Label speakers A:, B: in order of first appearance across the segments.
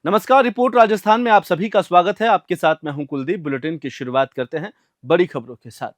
A: नमस्कार। रिपोर्ट राजस्थान में आप सभी का स्वागत है। आपके साथ मैं हूं कुलदीप। बुलेटिन की शुरुआत करते हैं बड़ी खबरों के साथ।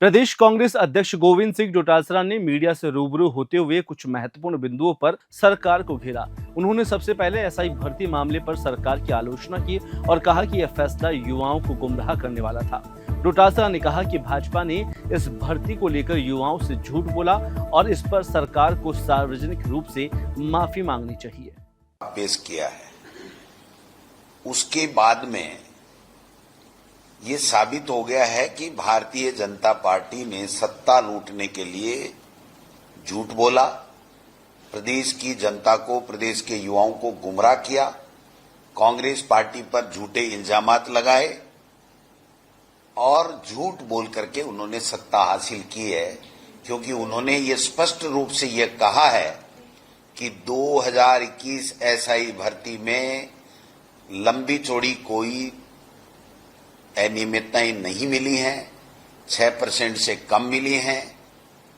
A: प्रदेश कांग्रेस अध्यक्ष गोविंद सिंह डोटासरा ने मीडिया से रूबरू होते हुए कुछ महत्वपूर्ण बिंदुओं पर सरकार को घेरा। उन्होंने सबसे पहले एसआई भर्ती मामले पर सरकार की आलोचना की और कहा कि यह फैसला युवाओं को गुमराह करने वाला था। डोटासरा ने कहा कि भाजपा ने इस भर्ती को लेकर युवाओं से झूठ बोला और इस पर सरकार को सार्वजनिक रूप से माफी मांगनी चाहिए।
B: पेश किया है, उसके बाद में ये साबित हो गया है कि भारतीय जनता पार्टी ने सत्ता लूटने के लिए झूठ बोला, प्रदेश की जनता को, प्रदेश के युवाओं को गुमराह किया, कांग्रेस पार्टी पर झूठे इल्जामात लगाए और झूठ बोल करके उन्होंने सत्ता हासिल की है। क्योंकि उन्होंने ये स्पष्ट रूप से ये कहा है कि 2021 एसआई भर्ती में लंबी चौड़ी कोई अनियमितताएं नहीं मिली हैं, 6% से कम मिली हैं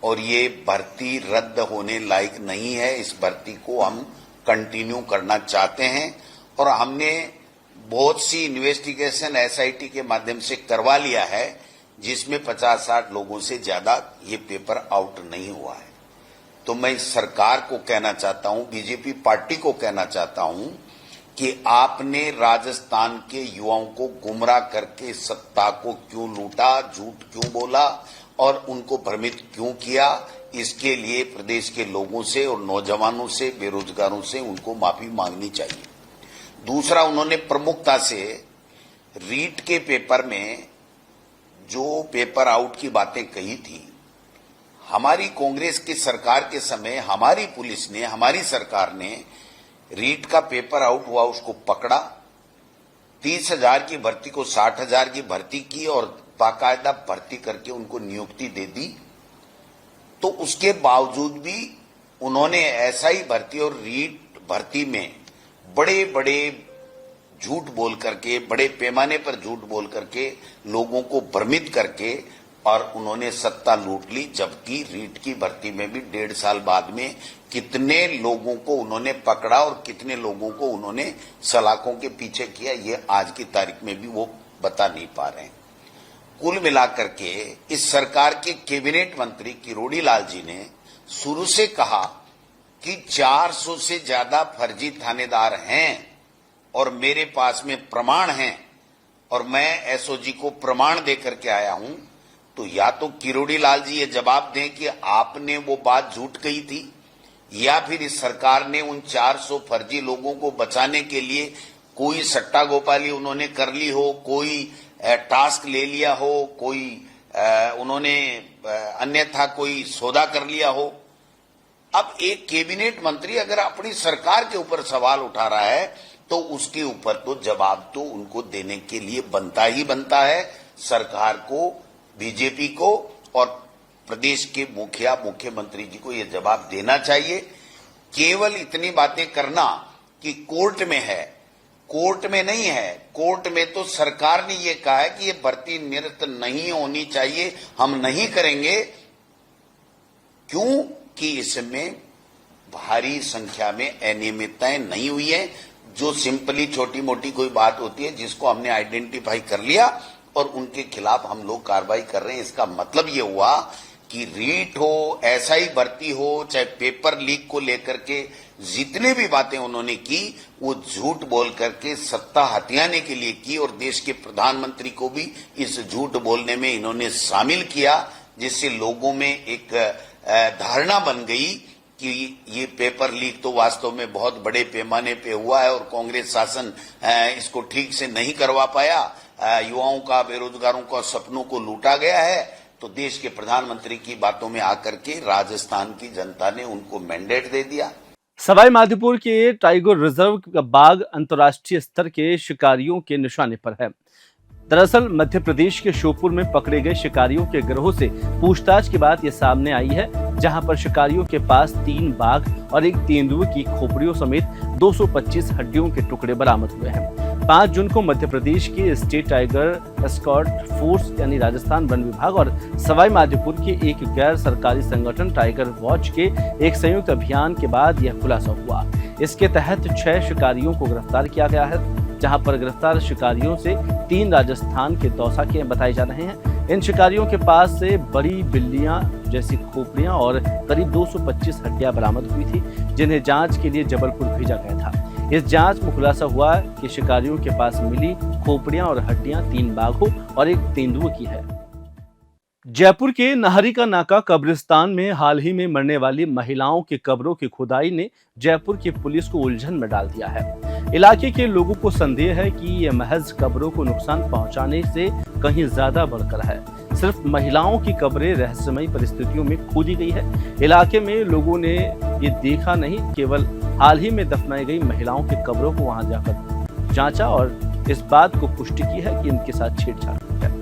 B: और ये भर्ती रद्द होने लायक नहीं है। इस भर्ती को हम कंटिन्यू करना चाहते हैं और हमने बहुत सी इन्वेस्टिगेशन एसआईटी के माध्यम से करवा लिया है, जिसमें 50-60 लोगों से ज्यादा ये पेपर आउट नहीं हुआ है। तो मैं सरकार को कहना चाहता हूं, बीजेपी पार्टी को कहना चाहता हूं कि आपने राजस्थान के युवाओं को गुमराह करके सत्ता को क्यों लूटा, झूठ क्यों बोला और उनको भ्रमित क्यों किया। इसके लिए प्रदेश के लोगों से और नौजवानों से, बेरोजगारों से उनको माफी मांगनी चाहिए। दूसरा, उन्होंने प्रमुखता से रीट के पेपर में जो पेपर आउट की बातें कही थी, हमारी कांग्रेस की सरकार के समय हमारी पुलिस ने, हमारी सरकार ने रीट का पेपर आउट हुआ उसको पकड़ा, 30,000 की भर्ती को 60,000 की भर्ती की और बाकायदा भर्ती करके उनको नियुक्ति दे दी। तो उसके बावजूद भी उन्होंने एसआई भर्ती और रीट भर्ती में बड़े बड़े झूठ बोल करके, बड़े पैमाने पर झूठ बोल करके लोगों को भ्रमित करके और उन्होंने सत्ता लूट ली। जबकि रीट की भर्ती में भी 1.5 साल बाद में कितने लोगों को उन्होंने पकड़ा और कितने लोगों को उन्होंने सलाखों के पीछे किया, ये आज की तारीख में भी वो बता नहीं पा रहे हैं। कुल मिलाकर के इस सरकार के कैबिनेट मंत्री किरोड़ी लाल जी ने शुरू से कहा कि 400 से ज्यादा फर्जी थानेदार हैं और मेरे पास में प्रमाण हैं और मैं एसओजी को प्रमाण देकर के आया हूं। तो या तो किरोड़ी लाल जी ये जवाब दें कि आपने वो बात झूठ कही थी, या फिर इस सरकार ने उन 400 फर्जी लोगों को बचाने के लिए कोई सट्टा गोपाली उन्होंने कर ली हो, कोई टास्क ले लिया हो, कोई उन्होंने अन्यथा कोई सौदा कर लिया हो। अब एक कैबिनेट मंत्री अगर अपनी सरकार के ऊपर सवाल उठा रहा है तो उसके ऊपर तो जवाब तो उनको देने के लिए बनता ही बनता है। सरकार को, बीजेपी को और प्रदेश के मुखिया, मुख्यमंत्री जी को यह जवाब देना चाहिए। केवल इतनी बातें करना कि कोर्ट में है, कोर्ट में नहीं है। कोर्ट में तो सरकार ने यह कहा है कि ये भर्ती निरस्त नहीं होनी चाहिए, हम नहीं करेंगे। क्यों कि इसमें भारी संख्या में अनियमितताएं नहीं हुई है, जो सिंपली छोटी मोटी कोई बात होती है जिसको हमने आइडेंटिफाई कर लिया और उनके खिलाफ हम लोग कार्रवाई कर रहे हैं। इसका मतलब ये हुआ कि रीट हो, एसआई भर्ती हो, चाहे पेपर लीक को लेकर के जितने भी बातें उन्होंने की वो झूठ बोल करके सत्ता हथियाने के लिए की और देश के प्रधानमंत्री को भी इस झूठ बोलने में इन्होंने शामिल किया, जिससे लोगों में एक धारणा बन गई कि ये पेपर लीक तो वास्तव में बहुत बड़े पैमाने पे हुआ है और कांग्रेस शासन इसको ठीक से नहीं करवा पाया, युवाओं का, बेरोजगारों का सपनों को लूटा गया है। तो देश के प्रधानमंत्री की बातों में आकर के राजस्थान की जनता ने उनको मैंडेट दे दिया।
A: सवाई माधोपुर के टाइगर रिजर्व का बाघ अंतर्राष्ट्रीय स्तर के शिकारियों के निशाने पर है। दरअसल मध्य प्रदेश के श्योपुर में पकड़े गए शिकारियों के गिरोह से पूछताछ के बाद ये सामने आई है, जहां पर शिकारियों के पास 3 बाघ और एक तेंदुए की खोपड़ियों समेत 225 हड्डियों के टुकड़े बरामद हुए हैं। 5 जून को मध्य प्रदेश के स्टेट टाइगर एस्कॉर्ट फोर्स यानी राजस्थान वन विभाग और सवाई माधोपुर के एक गैर सरकारी संगठन टाइगर वॉच के एक संयुक्त अभियान के बाद यह खुलासा हुआ। इसके तहत 6 शिकारियों को गिरफ्तार किया गया है, जहां पर गिरफ्तार शिकारियों से 3 राजस्थान के दौसा के बताए जा रहे हैं। इन शिकारियों के पास से बड़ी बिल्लियां जैसी खोपड़ियां और करीब 225 हड्डियां बरामद हुई थी, जिन्हें जांच के लिए जबलपुर भेजा गया था। इस जांच में खुलासा हुआ कि शिकारियों के पास मिली खोपड़ियां और हड्डियां 3 बाघों और 1 तेंदुए की है। जयपुर के नाहरी का नाका कब्रिस्तान में हाल ही में मरने वाली महिलाओं की कब्रों की खुदाई ने जयपुर की पुलिस को उलझन में डाल दिया है। इलाके के लोगों को संदेह है कि यह महज कब्रों को नुकसान पहुंचाने से कहीं ज्यादा बढ़कर है। सिर्फ महिलाओं की कब्रें रहस्यमयी परिस्थितियों में खोदी गई है। इलाके में लोगों ने ये देखा नहीं, केवल हाल ही में दफनाई गई महिलाओं की कब्रों को वहां जाकर जांचा और इस बात को पुष्टि की है कि इनके साथ छेड़छाड़ हुई है।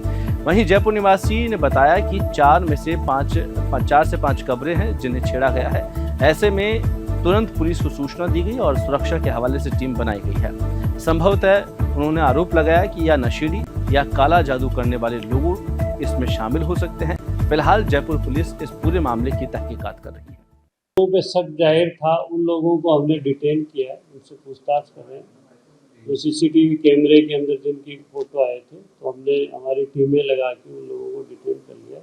A: वहीं जयपुर निवासी ने बताया कि 4 से 5 कब्रें हैं जिन्हें छेड़ा गया है। ऐसे में तुरंत पुलिस को सूचना दी गई और सुरक्षा के हवाले से टीम बनाई गई है। संभवतः उन्होंने आरोप लगाया कि या नशेड़ी या काला जादू करने वाले लोग इसमें शामिल हो सकते हैं। फिलहाल जयपुर पुलिस इस पूरे मामले की तहकीकात कर रही है।
C: लोगों पे शक जाहिर था, उन लोगों को हमने डिटेन किया है, उनसे पूछताछ कर रहे हैं। तो सीसीटीवी कैमरे के अंदर जिनकी फोटो आए थे तो हमने हमारी टीमें लगा के उन लोगों को डिटेन कर लिया।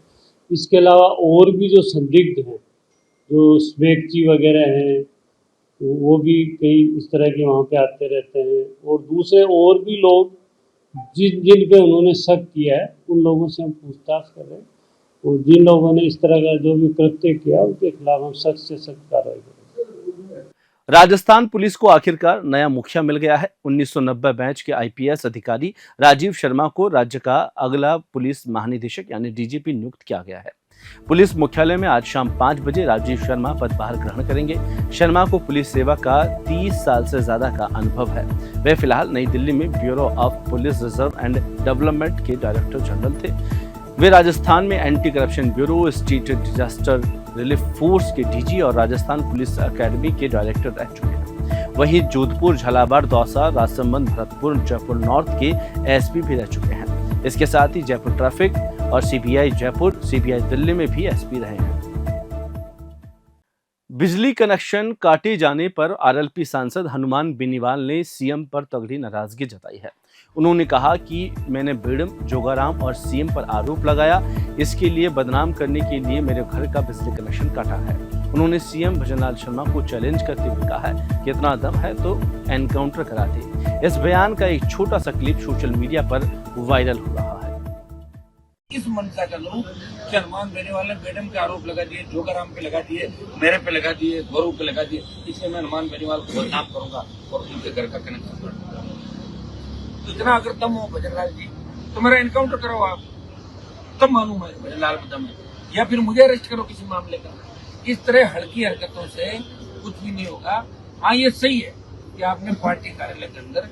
C: इसके अलावा और भी जो संदिग्ध हैं, जो स्वेकची वगैरह हैं, वो भी कई इस तरह के वहाँ पे आते रहते हैं। और दूसरे और भी लोग जिन पे उन्होंने शक किया है, उन लोगों से हम पूछताछ कर रहे हैं। और जिन लोगों ने इस तरह का जो भी कृत्य किया उनके खिलाफ हम सख्त से सख्त कार्रवाई करेंगे।
A: राजस्थान पुलिस को आखिरकार नया मुखिया मिल गया है। 1990 बैच के आईपीएस अधिकारी राजीव शर्मा को राज्य का अगला पुलिस महानिदेशक यानी डीजीपी नियुक्त किया गया है। पुलिस मुख्यालय में आज शाम 5 बजे राजीव शर्मा पदभार ग्रहण करेंगे। शर्मा को पुलिस सेवा का 30 साल से ज्यादा का अनुभव है। वे फिलहाल नई दिल्ली में bureau of police reserve and development के डायरेक्टर जनरल थे। वे राजस्थान में anti corruption bureau, state disaster relief force के डीजी और राजस्थान पुलिस एकेडमी के डायरेक्टर रह चुके हैं। वहीं जोधपुर, झालावाड़, दौसा, राजसमंद, भरतपुर, जयपुर नॉर्थ के एसपी भी रह चुके हैं। इसके साथ ही जयपुर ट्रैफिक और सीबीआई जयपुर, सीबीआई दिल्ली में भी एसपी रहे हैं। बिजली कनेक्शन काटे जाने पर आरएलपी सांसद हनुमान बेनीवाल ने सीएम पर तगड़ी नाराजगी जताई है। उन्होंने कहा कि मैंने बीडम, जोगाराम और सीएम पर आरोप लगाया, इसके लिए बदनाम करने के लिए मेरे घर का बिजली कनेक्शन काटा है। उन्होंने सीएम भजनलाल शर्मा को चैलेंज करते हुए कहा है कि इतना दम है तो एनकाउंटर करा दे। इस बयान का एक छोटा सा क्लिप सोशल मीडिया पर वायरल हो रहा है।
D: इस मंशा का लोग कि हनुमान बेनीवाल ने बेडम के आरोप लगा दिए, जोगाराम पे लगा दिए, मेरे पे लगा दिए, गौरव पे लगा दिए, इसलिए मैं हनुमान बेनीवाल को बदनाम करूंगा और उनके घर का कनेक्शन कर दूंगा। इतना अगर दम हो भजनलाल जी तो मेरा एनकाउंटर करो आप, तब मानू मैं भजनलाल में दम है, या फिर मुझे अरेस्ट करो किसी मामले का। इस तरह हल्की हरकतों से कुछ भी नहीं होगा। हाँ, ये सही है कि आपने पार्टी कार्यालय के अंदर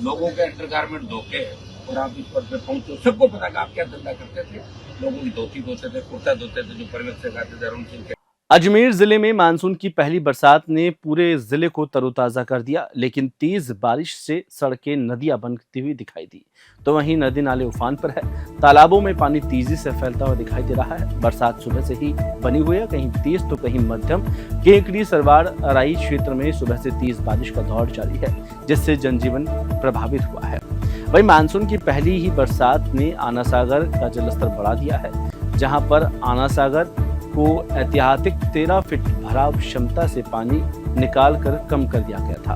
D: लोगों के अंडरगारमेंट धोखे और आप इस पद पे पहुंचे। सबको पता कि आप क्या धंधा करते थे, लोगों की धोती धोते थे, कुर्ता धोते थे, जो परिवेश से खाते थे अरुण सिंह के।
A: अजमेर जिले में मानसून की पहली बरसात ने पूरे जिले को तरोताजा कर दिया, लेकिन तेज बारिश से सड़कें नदियां बनती हुई दिखाई दी। तो वहीं नदी नाले उफान पर है। तालाबों में पानी तेजी से फैलता हुआ दिखाई दे रहा है। बरसात सुबह से ही बनी हुई है, कहीं तेज तो कहीं मध्यम। केकड़ी, सरवाड़, अराई क्षेत्र में सुबह से तेज बारिश का दौर जारी है, जिससे जनजीवन प्रभावित हुआ है। वहीं मानसून की पहली ही बरसात ने आना सागर का जलस्तर बढ़ा दिया है, जहां पर आना सागर को ऐतिहासिक 13 फीट भराव क्षमता से पानी निकालकर कम कर दिया गया था।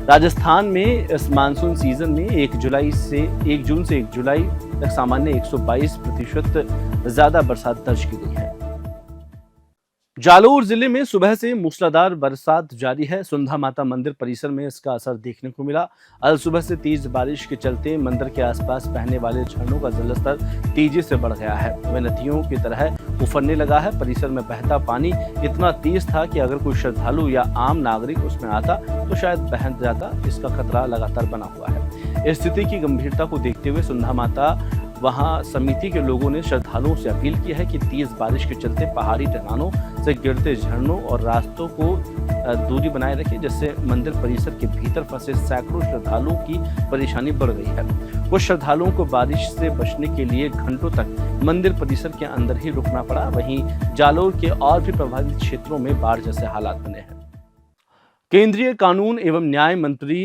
A: राजस्थान में इस मानसून सीजन में 1 जून से 1 जुलाई तक सामान्य 122% ज्यादा बरसात दर्ज की गई है। जालोर जिले में सुबह से मूसलाधार बरसात जारी है। सुंधा माता मंदिर परिसर में इसका असर देखने को मिला। अल सुबह से तेज बारिश के चलते मंदिर के आसपास बहने वाले झरनों का जलस्तर तेजी से बढ़ गया है। वह नदियों की तरह उफरने लगा है। परिसर में बहता पानी इतना तेज था कि अगर कोई श्रद्धालु या आम नागरिक उसमें आता तो शायद बह जाता। इसका खतरा लगातार बना हुआ है। इस स्थिति की गंभीरता को देखते हुए सुंधा माता वहां समिति के लोगों ने श्रद्धालुओं से अपील की है कि तेज बारिश के चलते पहाड़ी ढलानों से गिरते झरनों और रास्तों को दूरी बनाए रखें, जिससे मंदिर परिसर के भीतर फंसे सैकड़ों श्रद्धालुओं की परेशानी बढ़ गई है। कुछ श्रद्धालुओं को बारिश से बचने के लिए घंटों तक मंदिर परिसर के अंदर ही रुकना पड़ा। वहीं जालोर के और भी प्रभावित क्षेत्रों में बाढ़ जैसे हालात बने हैं। केंद्रीय कानून एवं न्याय मंत्री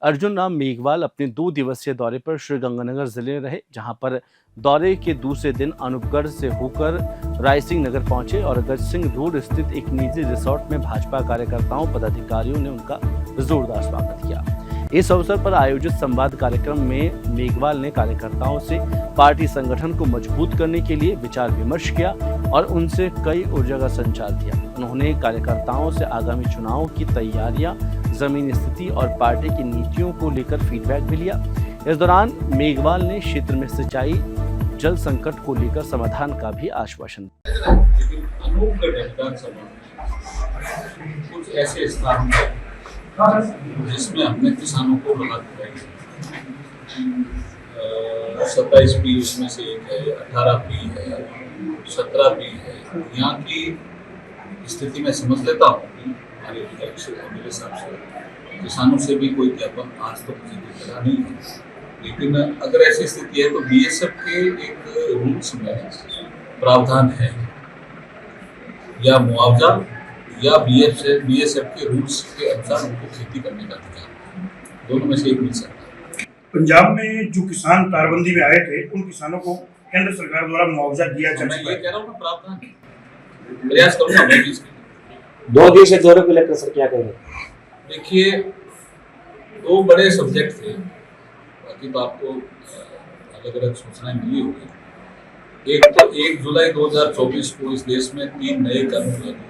A: अर्जुन राम मेघवाल अपने 2 दिवसीय दौरे पर श्रीगंगानगर जिले रहे, जहां पर दौरे के दूसरे दिन अनूपगढ़ से होकर रायसिंह नगर पहुंचे और गज सिंह रोड स्थित एक निजी रिसोर्ट में भाजपा कार्यकर्ताओं पदाधिकारियों ने उनका जोरदार स्वागत किया। इस अवसर पर आयोजित संवाद कार्यक्रम में मेघवाल ने कार्यकर्ताओं से पार्टी संगठन को मजबूत करने के लिए विचार विमर्श किया और उनसे कई ऊर्जा का संचार दिया। उन्होंने कार्यकर्ताओं से आगामी चुनावों की तैयारियां, जमीनी स्थिति और पार्टी की नीतियों को लेकर फीडबैक भी लिया। इस दौरान मेघवाल ने क्षेत्र में सिंचाई, जल संकट को लेकर समाधान का भी आश्वासन दिया।
E: लेकिन अनूपगढ़ विधानसभा कुछ ऐसे स्थान हैं जिसमें हमने किसानों को राहत दिलाई। 27 पी उसमें से एक है, 18 पी है, 17 पी है। यहाँ की स्थिति में समझ लेता हूँ कि हमारे विधायक मेरे हिसाब से किसानों से भी कोई ज्ञापन आज तो मुझे दिख रहा नहीं है। लेकिन अगर ऐसी स्थिति है तो बीएसएफ के एक रूल्स में प्रावधान है, या मुआवजा या बीएसएफ के रूल्स के अनुसार उनको खेती करने का अधिकार, दोनों में से एक मिल सकता है।
F: पंजाब में जो किसान तारबंदी में आए थे उन किसानों को केंद्र सरकार द्वारा मुआवजा दिया जा
E: मैं
F: चुका
E: ये
F: है।
E: कह रहा हूँ ना, प्रावधान है। प्रयास करूँगा मैं भी इसके लिए।
G: 2 दिवसीय दौरे को लेकर सर क्या कहेंगे?
E: देखिए, 2 बड़े सब्जेक्ट थे, बाकी तो आपको अलग अलग सूचनाएं मिली होगी। एक तो 1 जुलाई 2024 को इस देश में 3 नए कानून लागू हुए थे।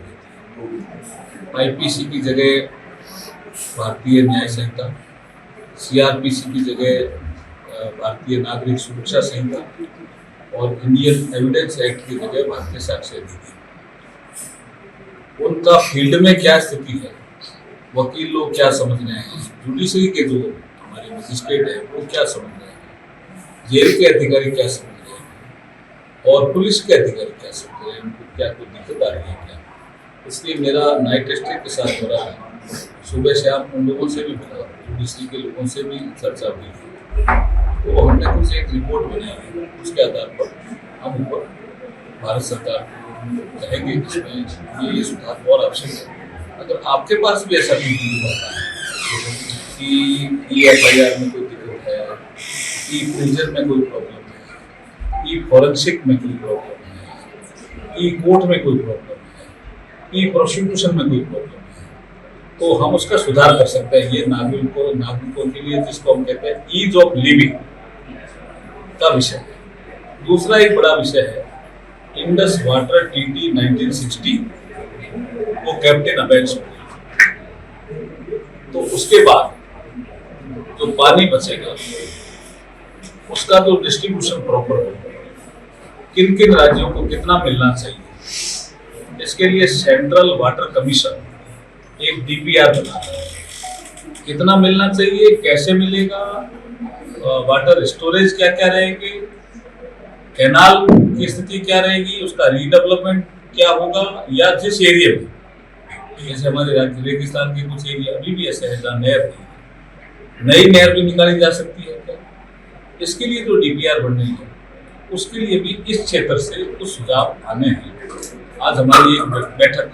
E: आईपीसी की जगह भारतीय न्याय संहिता, सीआरपीसी की जगह भारतीय नागरिक सुरक्षा संहिता और इंडियन एविडेंस एक्ट की जगह भारतीय साक्ष्य अधिनियम। उनका फील्ड में क्या स्थिति है, वकील लोग क्या समझ रहे हैं, जुडिशरी के जो हमारे मजिस्ट्रेट है वो क्या समझ रहे हैं, जेल के अधिकारी क्या समझ रहे हैं और पुलिस के अधिकारी क्या समझ रहे हैं, उनको क्या कोई दिक्कत आ रही है क्या। इसलिए मेरा नाइट डिस्ट्रिक्ट के साथ हो रहा है, सुबह शाम उन लोगों से भी मिला, जुडिशरी के लोगों से भी चर्चा हुई है। तो हमने कुछ एक रिपोर्ट बनाई है, उसके आधार पर हम ऊपर भारत सरकार को कहेंगे जिसमें ये सुधार और आवश्यक है। अगर आपके पास भी ऐसा वीडियो आता है कि EFIR में कोई दिक्कत है, ई-फ्रीजर में कोई प्रॉब्लम है, ई-फॉरेंसिक में कोई प्रॉब्लम है, ई-कोर्ट में कोई प्रॉब्लम है, ई-प्रोसिक्यूशन में कोई प्रॉब्लम है, तो हम उसका सुधार कर सकते हैं। ये नागरिकों के लिए जिसको हम कहते हैं ईज ऑफ लिविंग का विषय है। दूसरा एक बड़ा विषय है इंडस वाटर TT 1960 वो कैप्टन अबेंस हो। तो उसके बाद जो पानी बचेगा उसका जो डिस्ट्रीब्यूशन प्रॉपर हो, किन किन राज्यों को कितना मिलना चाहिए, इसके लिए सेंट्रल वाटर कमीशन एक DPR बना है। कितना मिलना चाहिए, कैसे मिलेगा, वाटर स्टोरेज क्या क्या रहेंगे, कैनाल की स्थिति क्या रहेगी, उसका रीडेवलपमेंट क्या होगा, या जिस एरिया में, जैसे हमारे राज्य रेगिस्तान के कुछ एरिया अभी भी ऐसे है जहाँ नहर नई नहर भी निकाली जा सकती है क्या, इसके लिए जो DPR बन रही है उसके लिए भी इस क्षेत्र से कुछ सुझाव आने हैं। आज हमारी एक बैठक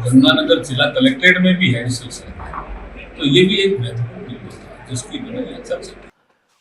E: गंगानगर जिला कलेक्ट्रेट में भी है इस सिलसिले में, तो ये भी एक महत्वपूर्ण बिंदु है जिसकी मैंने चर्चा।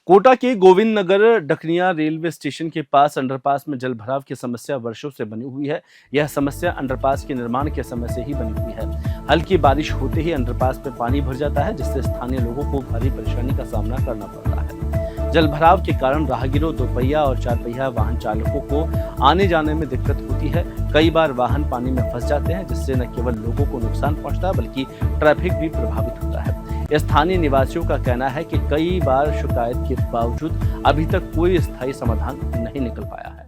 A: कोटा के गोविंद नगर डकनिया रेलवे स्टेशन के पास अंडरपास में जल भराव की समस्या वर्षों से बनी हुई है। यह समस्या अंडरपास के निर्माण के समय से ही बनी हुई है। हल्की बारिश होते ही अंडरपास में पानी भर जाता है, जिससे स्थानीय लोगों को भारी परेशानी का सामना करना पड़ रहा है। जल भराव के कारण राहगीरों, 2 पहिया और 4 पहिया वाहन चालकों को आने जाने में दिक्कत होती है। कई बार वाहन पानी में फंस जाते हैं, जिससे न केवल लोगों को नुकसान पहुंचता है बल्कि ट्रैफिक भी प्रभावित होता है। स्थानीय निवासियों का कहना है कि कई बार शिकायत के बावजूद अभी तक कोई स्थायी समाधान नहीं निकल पाया है।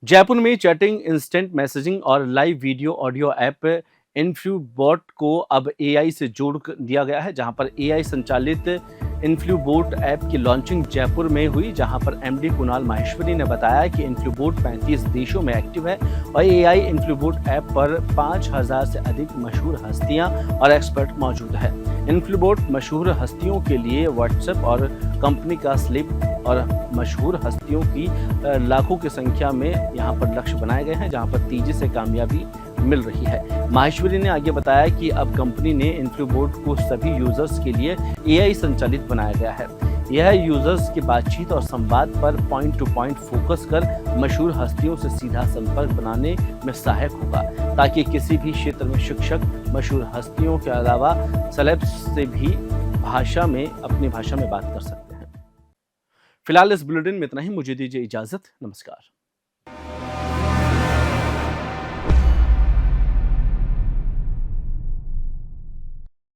A: जयपुर में चैटिंग, इंस्टेंट मैसेजिंग और लाइव वीडियो ऑडियो ऐप इन्फ्लूबॉट को अब AI से जोड़ दिया गया है, जहां पर AI संचालित इन्फ्लूबॉट ऐप की लॉन्चिंग जयपुर में हुई, जहां पर MD कुणाल माहेश्वरी ने बताया कि इन्फ्लूबॉट 35 देशों में एक्टिव है और AI इन्फ्लूबॉट ऐप पर 5000 से अधिक मशहूर हस्तियां और एक्सपर्ट मौजूद है। इन्फ्लूबॉट मशहूर हस्तियों के लिए व्हाट्सएप और कंपनी का स्लिप और मशहूर हस्तियों की लाखों की संख्या में यहाँ पर लक्ष्य बनाए गए हैं, जहाँ पर तेजी से कामयाबी मिल रही है। माहेश्वरी ने आगे बताया कि अब कंपनी ने इन्फोबोट को सभी यूजर्स के लिए AI संचालित बनाया गया है। यह यूजर्स की बातचीत और संवाद पर पॉइंट टू पॉइंट फोकस कर मशहूर हस्तियों से सीधा संपर्क बनाने में सहायक होगा, ताकि किसी भी क्षेत्र में शिक्षक मशहूर हस्तियों के अलावा सेलेब्स से भी अपनी भाषा में बात कर सकते हैं। फिलहाल इस बुलेटिन में इतना ही। मुझे दीजिए इजाजत। नमस्कार।